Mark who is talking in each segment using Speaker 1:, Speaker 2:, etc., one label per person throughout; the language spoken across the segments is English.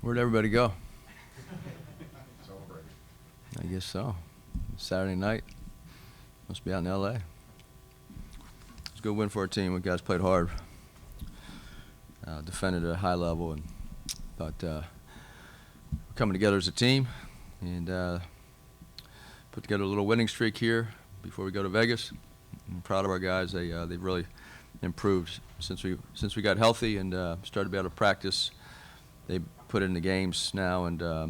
Speaker 1: Where'd everybody go?
Speaker 2: Celebrating.
Speaker 1: I guess so. Saturday night. Must be out in L.A. It's a good win for our team. We guys played hard, defended at a high level, and thought we're coming together as a team and put together a little winning streak here before we go to Vegas. I'm proud of our guys. They've really improved since we got healthy and started to be able to practice. They put it in the games now and are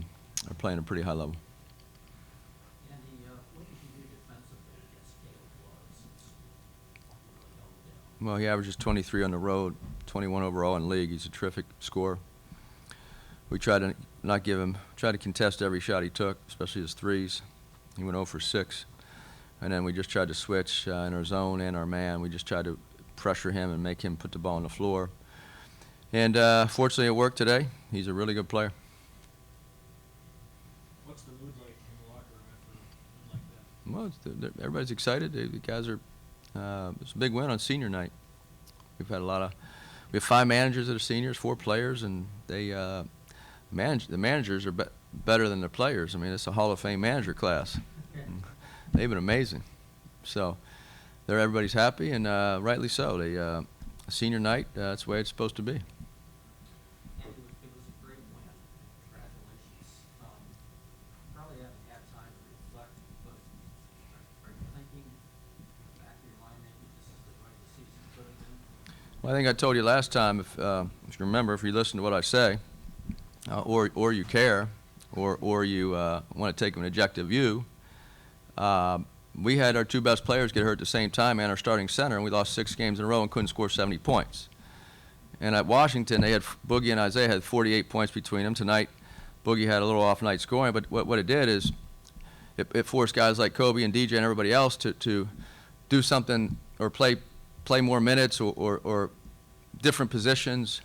Speaker 1: playing at a pretty high level.
Speaker 3: Andy, what did you do defensively against Caleb Flores?
Speaker 1: Well, he averages 23 on the road, 21 overall in league. He's a terrific scorer. We tried to not give him, tried to contest every shot he took, especially his threes. He went 0 for 6. And then we just tried to switch in our zone and our man. We just tried to pressure him and make him put the ball on the floor. And fortunately, it worked today. He's a really good player.
Speaker 4: What's the mood like in the locker room after a win like that?
Speaker 1: Well, everybody's excited. The guys are. It's a big win on senior night. We've had we have 5 managers that are seniors, 4 players, and they the managers are better than the players. I mean, it's a Hall of Fame manager class. They've been amazing. So everybody's happy, and rightly so. Senior night, that's the way it's supposed to be.
Speaker 3: It was a great win. Congratulations. Probably haven't had time to reflect, but are you thinking back in your mind maybe this is the right season could have been?
Speaker 1: Well, I think I told you last time, if you remember, if you listen to what I say, or you care, or you want to take an objective view, we had our 2 best players get hurt at the same time and our starting center, and we lost 6 games in a row and couldn't score 70 points. And at Washington, they had Boogie and Isaiah had 48 points between them. Tonight, Boogie had a little off night scoring, but what it did is it forced guys like Kobe and DJ and everybody else to do something or play more minutes or different positions,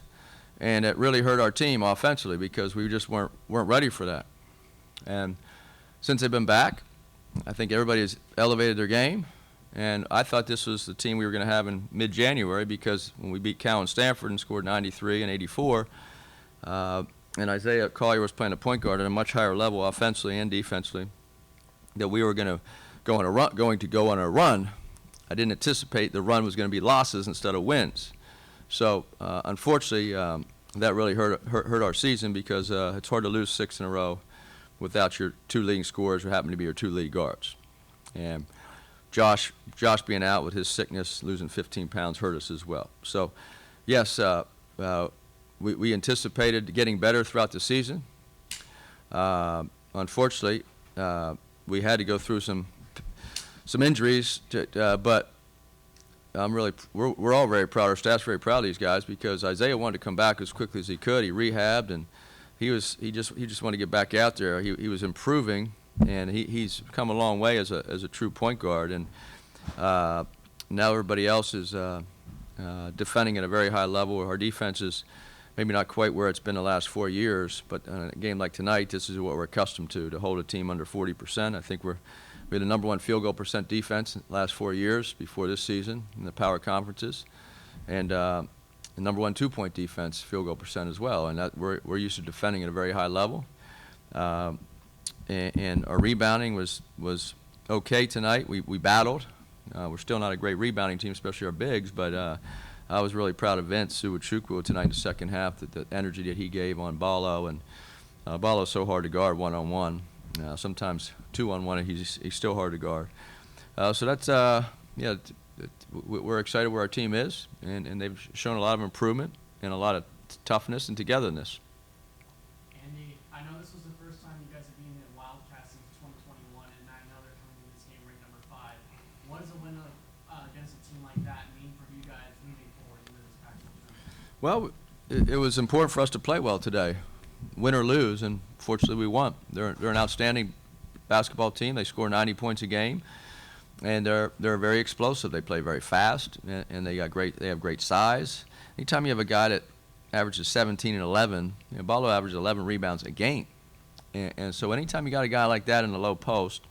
Speaker 1: and it really hurt our team offensively because we just weren't ready for that. And since they've been back, I think everybody has elevated their game, and I thought this was the team we were going to have in mid-January because when we beat Cal and Stanford and scored 93 and 84, and Isaiah Collier was playing a point guard at a much higher level offensively and defensively, that we were going to go on a run. I didn't anticipate the run was going to be losses instead of wins. So unfortunately, that really hurt our season because it's hard to lose 6 in a row without your 2 leading scorers who happen to be your 2 lead guards. And Josh being out with his sickness, losing 15 pounds, hurt us as well. So, yes, we anticipated getting better throughout the season. Unfortunately, we had to go through some injuries, but we're all very proud. Our staff's very proud of these guys because Isaiah wanted to come back as quickly as he could. He rehabbed and he just wanted to get back out there. He was improving, and he's come a long way as a true point guard. And now everybody else is defending at a very high level. Our defense is maybe not quite where it's been the last 4 years, but in a game like tonight, this is what we're accustomed to hold a team under 40%. I think we had the #1 field goal percent defense in the last 4 years before this season in the power conferences, and the #1 2-point defense field goal percent as well, and that we're used to defending at a very high level. And our rebounding was okay tonight. We battled. We're still not a great rebounding team, especially our bigs, but I was really proud of Vince Suwachukwu tonight in the second half, the energy that he gave on Ballo, and Ballo's so hard to guard one-on-one. Sometimes 2-on-1, he's still hard to guard. So that's we're excited where our team is, and they've shown a lot of improvement and a lot of toughness and togetherness.
Speaker 5: Andy, I know this was the first time you guys have been in Wildcats since 2021, and I know they're coming in this game ranked #5. What does a win against a team like that mean for you guys moving forward into this Pac-12 tournament?
Speaker 1: Well, it was important for us to play well today, win or lose, and fortunately we won. They're an outstanding basketball team. They score 90 points a game, and they're very explosive. They play very fast, and they have great size. Anytime you have a guy that averages 17 and 11, Ballo averages 11 rebounds a game, and so anytime you got a guy like that in the low post,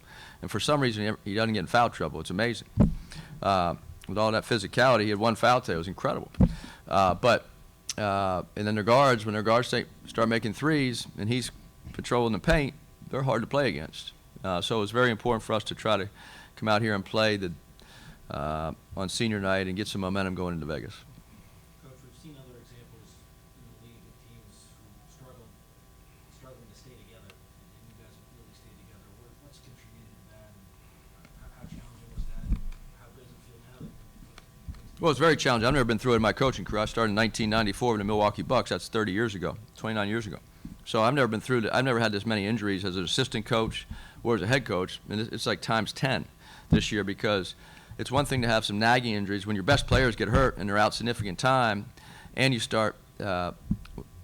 Speaker 1: and for some reason he doesn't get in foul trouble, it's amazing. With all that physicality, he had 1 foul today. It was incredible. But And then their guards, when their guards start making threes and he's patrolling the paint, they're hard to play against. So it was very important for us to try to come out here and play on senior night and get some momentum going into Vegas.
Speaker 4: Coach, we've seen other examples in the league of teams who struggling to stay together, and you guys have really stayed together. What's contributed to that, and how challenging was that, and how good does it feel now that
Speaker 1: Well, it's very challenging. I've never been through it in my coaching career. I started in 1994 with the Milwaukee Bucks. That's 30 years ago, 29 years ago. So I've never been through it. I've never had this many injuries as an assistant coach or as a head coach. And it's like times 10 this year, because it's one thing to have some nagging injuries when your best players get hurt and they're out significant time, and you start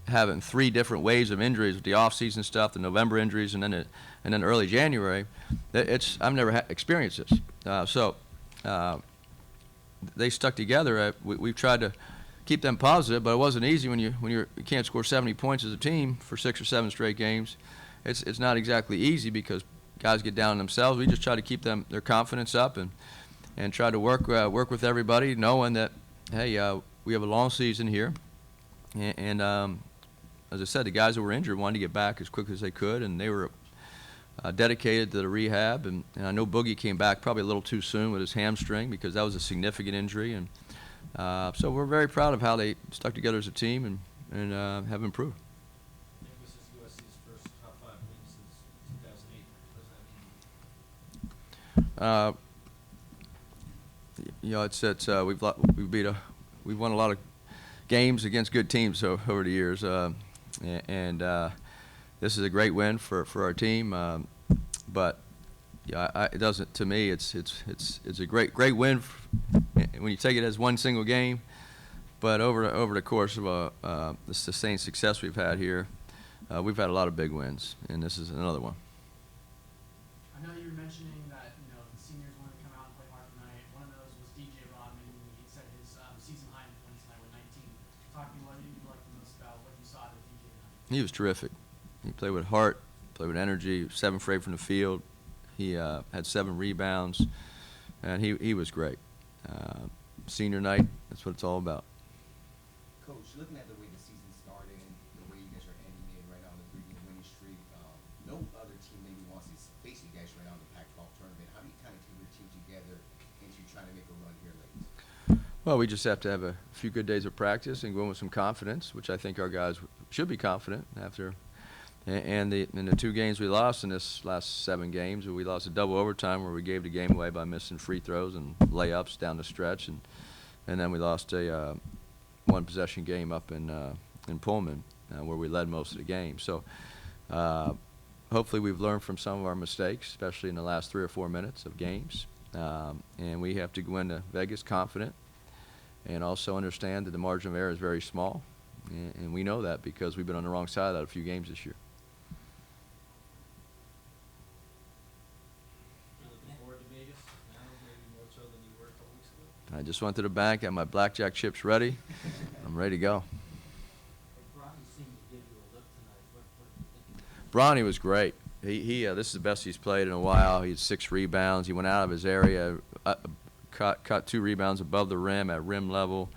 Speaker 1: having 3 different waves of injuries with the off-season stuff, the November injuries, and then early January. I've never experienced this. They stuck together. We've tried to keep them positive, but it wasn't easy when you can't score 70 points as a team for 6 or 7 straight games. It's not exactly easy because guys get down on themselves. We just try to keep their confidence up and try to work with everybody, knowing that, hey, we have a long season here, and as I said, the guys that were injured wanted to get back as quickly as they could, and they were dedicated to the rehab. And I know Boogie came back probably a little too soon with his hamstring, because that was a significant injury. And so we're very proud of how they stuck together as a team and have improved.
Speaker 4: I think this is USC's first top 5 win since 2008. What does that mean?
Speaker 1: We've won a lot of games against good teams over the years, and this is a great win for our team. But yeah, it doesn't, to me, it's a great win when you take it as one single game. But over the course of the sustained success we've had here, we've had a lot of big wins, and this is another one.
Speaker 5: I know you were mentioning that the seniors wanted to come out and play hard tonight. One of those was DJ Rodman. He set his season high in points tonight with 19. Talk to me, what did you like the most about what you saw out of DJ tonight?
Speaker 1: He was terrific. He played with heart, played with energy, 7 for 8 from the field. He had 7 rebounds, and he was great. Senior night, that's what it's all about.
Speaker 2: Coach, looking at the way the season started and the way you guys are ending it right now on the 3-game winning streak, no other team maybe wants to face you guys right now in the Pac-12 tournament. How do you kind of keep your team together into trying to make a run here late?
Speaker 1: Well, we just have to have a few good days of practice and go in with some confidence, which I think our guys should be confident after. And in the 2 games we lost in this last 7 games, we lost a double overtime where we gave the game away by missing free throws and layups down the stretch, and then we lost a 1-possession game up in Pullman where we led most of the game. So hopefully we've learned from some of our mistakes, especially in the last 3 or 4 minutes of games, and we have to go into Vegas confident and also understand that the margin of error is very small, and we know that because we've been on the wrong side of that a few games this year.
Speaker 4: Looking forward to Vegas now, maybe more so than you were a couple weeks ago?
Speaker 1: I just went to the bank, had my blackjack chips ready. I'm ready to go.
Speaker 3: Bronny seemed to give you a lift tonight. What did you think?
Speaker 1: Bronny was great. This is the best he's played in a while. He had 6 rebounds. He went out of his area, caught 2 rebounds above the rim at rim level.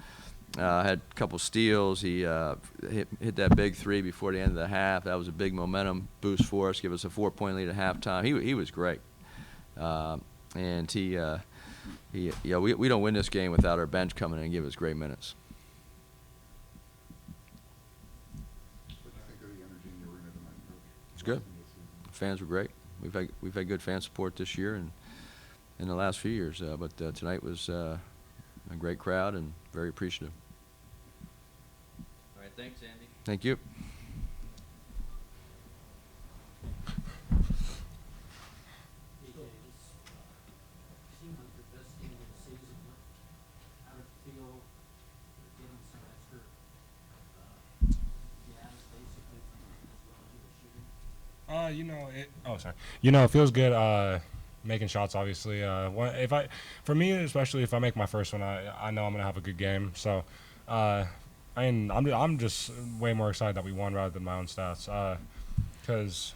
Speaker 1: Had a couple steals. He hit that big 3 before the end of the half. That was a big momentum boost for us. Give us a 4-point lead at halftime. He was great, and we don't win this game without our bench coming in and give us great minutes.
Speaker 6: What do you think of the energy in the arena tonight, Coach?
Speaker 1: It's good. Fans were great. We've had good fan support this year and in the last few years, but tonight was a great crowd and very appreciative.
Speaker 3: All right, thanks, Andy.
Speaker 1: Thank you.
Speaker 3: DJ, this seemed like your best game of the season. How did it feel getting some extra gas, basically, as well as you were shooting?
Speaker 7: It feels good making shots, obviously. For me, especially if I make my first one, I know I'm going to have a good game. So, I'm just way more excited that we won rather than my own stats. Because,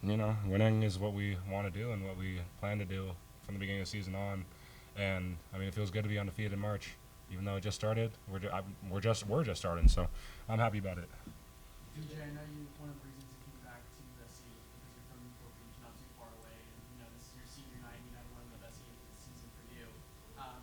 Speaker 7: winning is what we want to do and what we plan to do from the beginning of the season on. And, it feels good to be undefeated in March. even though it just started, we're just starting. So I'm happy about it.
Speaker 5: DJ, I know you. One of the reasons you came back to USC is because you're from Newport Beach, not too far away, and this is your senior night. And you had one of the best games of the season for you.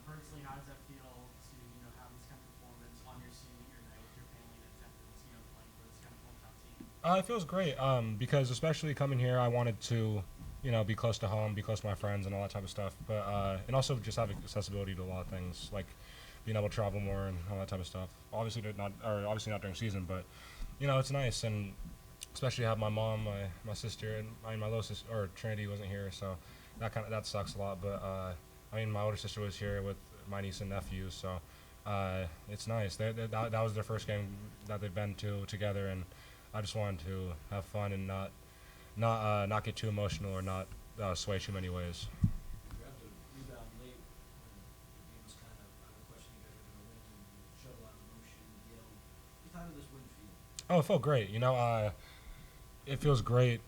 Speaker 5: Personally, how does that feel to have this kind of performance on your senior night with your family and attendance, playing for this kind of hometown team?
Speaker 7: It feels great because especially coming here, I wanted to, be close to home, be close to my friends and all that type of stuff. But and also just have accessibility to a lot of things like being able to travel more and all that type of stuff. Obviously not during season, but it's nice, and especially have my mom, my sister, and my little sister or Trinity wasn't here, so that sucks a lot. But my older sister was here with my niece and nephew, so it's nice. That was their first game that they've been to together, and I just wanted to have fun and not get too emotional or not sway too many ways.
Speaker 4: You grabbed a rebound late when the game was kind of out of question. You guys were going to win, and you showed a lot of emotion, yelled. Just how did this win feel?
Speaker 7: Oh, it felt great. It feels great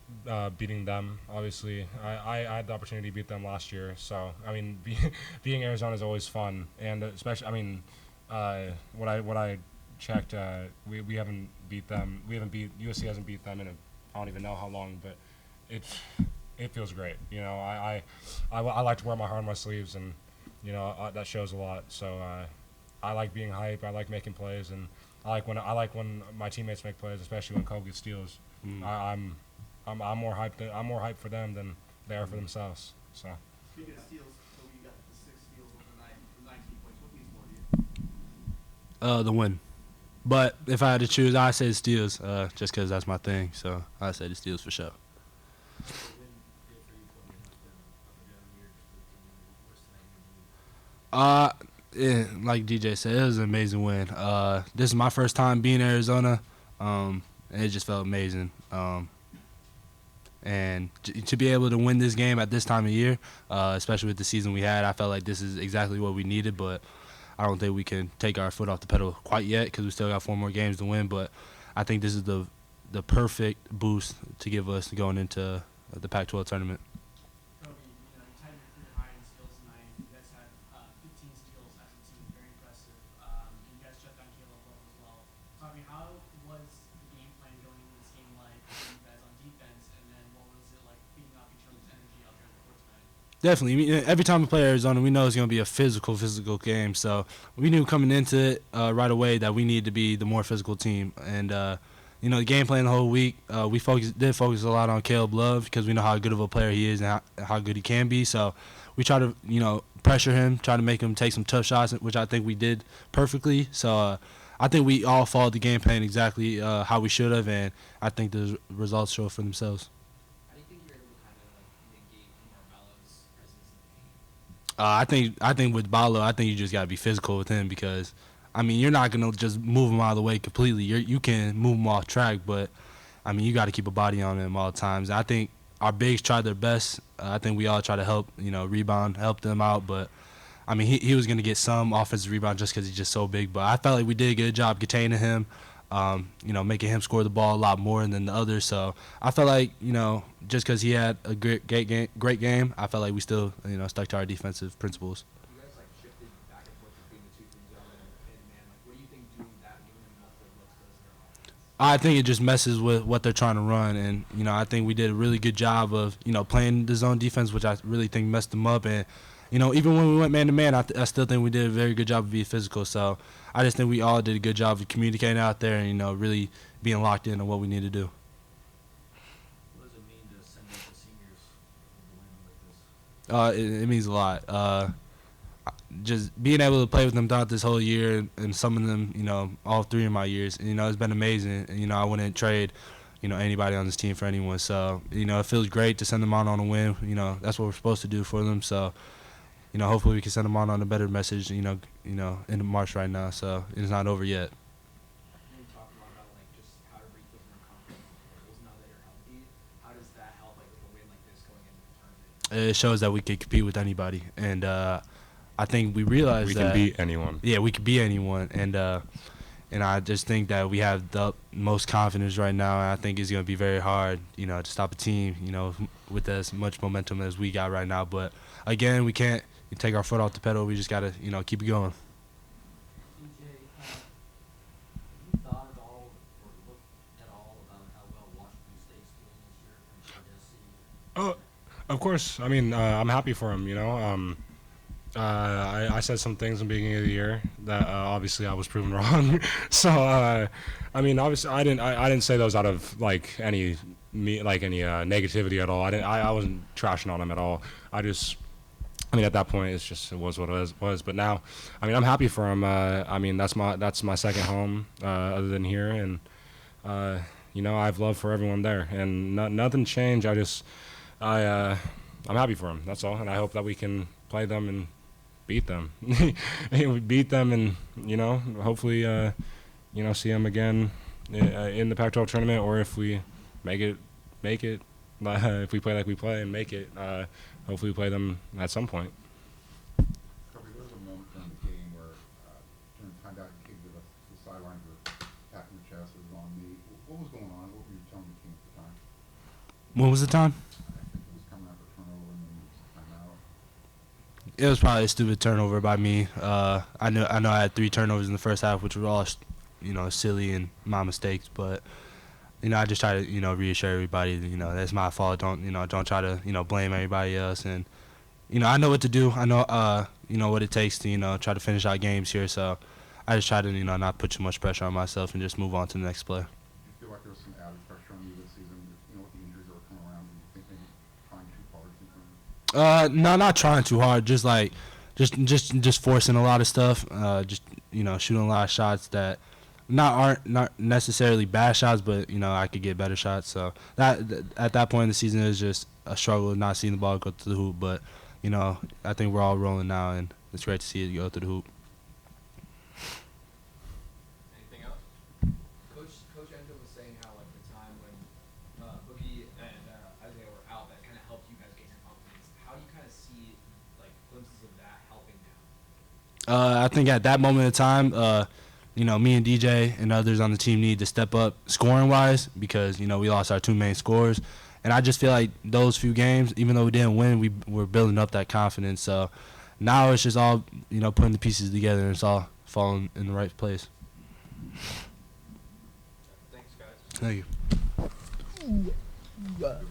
Speaker 7: beating them. Obviously, I had the opportunity to beat them last year. So, beating Arizona is always fun, and especially, what I checked, we haven't beat them. USC hasn't beat them in I don't even know how long, but it feels great. I like to wear my heart on my sleeves, and that shows a lot. So I like being hype. I like making plays, and I like when my teammates make plays, especially when Kobe gets steals. I'm more hyped. I'm more hyped for them than they are for themselves. So.
Speaker 8: Speaking of steals, so you got the 6 steals overnight, the 19 points. What means more to you?
Speaker 9: The win. But if I had to choose, I say the Steals, just because that's my thing. So I say the Steals for sure.
Speaker 4: The win did for you, Kobe, has been up and down the year. Just worse tonight.
Speaker 9: Like DJ said, it was an amazing win. This is my first time being in Arizona, and it just felt amazing. And to be able to win this game at this time of year, especially with the season we had, I felt like this is exactly what we needed. But I don't think we can take our foot off the pedal quite yet because we still got 4 more games to win. But I think this is the perfect boost to give us going into the Pac-12 tournament.
Speaker 5: Kobe, you tied your career high in steals tonight. You guys had 15 steals as a team, very impressive. And you guys shut down Caleb Love as well. So, how was the game plan going in this game like for you guys on defense? And then what was it like feeding off each other's energy out there on the court tonight?
Speaker 9: Definitely. Every time we play Arizona, we know it's going to be a physical game. So we knew coming into it right away that we need to be the more physical team. And, the game plan the whole week, we did focus a lot on Caleb Love because we know how good of a player he is and how good he can be. So we try to, pressure him, try to make him take some tough shots, which I think we did perfectly. So I think we all followed the game plan exactly how we should have, and I think the results show for themselves.
Speaker 3: How do you think you're able to kind of negate Marmelo's presence in the paint?
Speaker 9: I think with Ballo, I think you just got to be physical with him because, you're not going to just move him out of the way completely. You can move him off track, but, you got to keep a body on him all times. I think our bigs tried their best. I think we all try to help, rebound, help them out. But, he was going to get some offensive rebound just because he's just so big. But I felt like we did a good job containing him, making him score the ball a lot more than the others. So I felt like, just because he had a great game, I felt like we still, stuck to our defensive principles.
Speaker 3: You guys shifted back and forth between the 2-3 zone and man. What do you think doing that, giving them multiple looks does to their offense?
Speaker 9: I think it just messes with what they're trying to run, and I think we did a really good job of playing the zone defense, which I really think messed them up. And even when we went man to man, I still think we did a very good job of being physical. So I just think we all did a good job of communicating out there and really being locked in on what we need to do.
Speaker 4: What does it mean to send out the seniors with a win like this?
Speaker 9: It means a lot. Just being able to play with them throughout this whole year, and some of them, all 3 of my years, it's been amazing. I wouldn't trade, anybody on this team for anyone. So, it feels great to send them on a win. That's what we're supposed to do for them. So, hopefully we can send them on a better message, in March right now. So it's not over yet.
Speaker 3: You talked a lot about just how to reach those more confident goals now that you're healthy. How does that help with a win like this going into the tournament?
Speaker 9: It shows that we can compete with anybody, and I think we realize
Speaker 7: We
Speaker 9: that
Speaker 7: can beat anyone.
Speaker 9: Yeah, we can beat anyone, and I just think that we have the most confidence right now, and I think it's going to be very hard, to stop a team, with as much momentum as we got right now. But again, we can't take our foot off the pedal. We just got to, keep it going.
Speaker 7: Of course. I mean, I'm happy for him. You know, I said some things in the beginning of the year that obviously I was proven wrong. So I mean, obviously I didn't say those out of like any negativity at all. I wasn't trashing on him at all. I mean, at that point, it was what it was. But now, I mean, I'm happy for him. I mean, that's my second home other than here, and you know, I have love for everyone there, and nothing changed. I'm happy for him. That's all, and I hope that we can play them and beat them. We beat them, and you know, hopefully, you know, see them again in the Pac-12 tournament, or if we make it. If we play like we play and make it, hopefully we play them at some point.
Speaker 6: Kobe, there was a moment during the game where during timeout you came to the sidelines were tapping your chest, it was on me. What was going on? What were you telling the team at the time?
Speaker 9: What was the time?
Speaker 6: I think it was coming out for turnover and then it was timeout.
Speaker 9: It was probably a stupid turnover by me. I know I had 3 turnovers in the first half, which were all, you know, silly and my mistakes. But you know, I just try to, you know, reassure everybody that, you know, that's my fault. Don't try to, you know, blame everybody else. And you know, I know what to do. I know, you know, what it takes to, you know, try to finish out games here. So I just try to, you know, not put too much pressure on myself and just move on to the next play.
Speaker 6: Do you feel like there was some added pressure on you this season? You know, with the injuries that were coming around, do you think maybe trying too hard sometimes?
Speaker 9: No, not trying too hard. Just like, just forcing a lot of stuff. Just, you know, shooting a lot of shots that aren't necessarily bad shots, but you know, I could get better shots. So that at that point in the season, it was just a struggle not seeing the ball go to the hoop. But you know, I think we're all rolling now, and it's great to see it go to the hoop.
Speaker 2: Anything else? Coach Enfield was saying how like the time when Boogie and Isaiah were out, that kind of helped you guys gain some confidence. How do you kind of see like glimpses of that helping now?
Speaker 9: I think at that moment in time, you know, me and DJ and others on the team need to step up scoring-wise because, you know, we lost our 2 main scorers. And I just feel like those few games, even though we didn't win, we were building up that confidence. So now it's just all, you know, putting the pieces together and it's all falling in the right place.
Speaker 2: Thanks, guys.
Speaker 9: Thank you.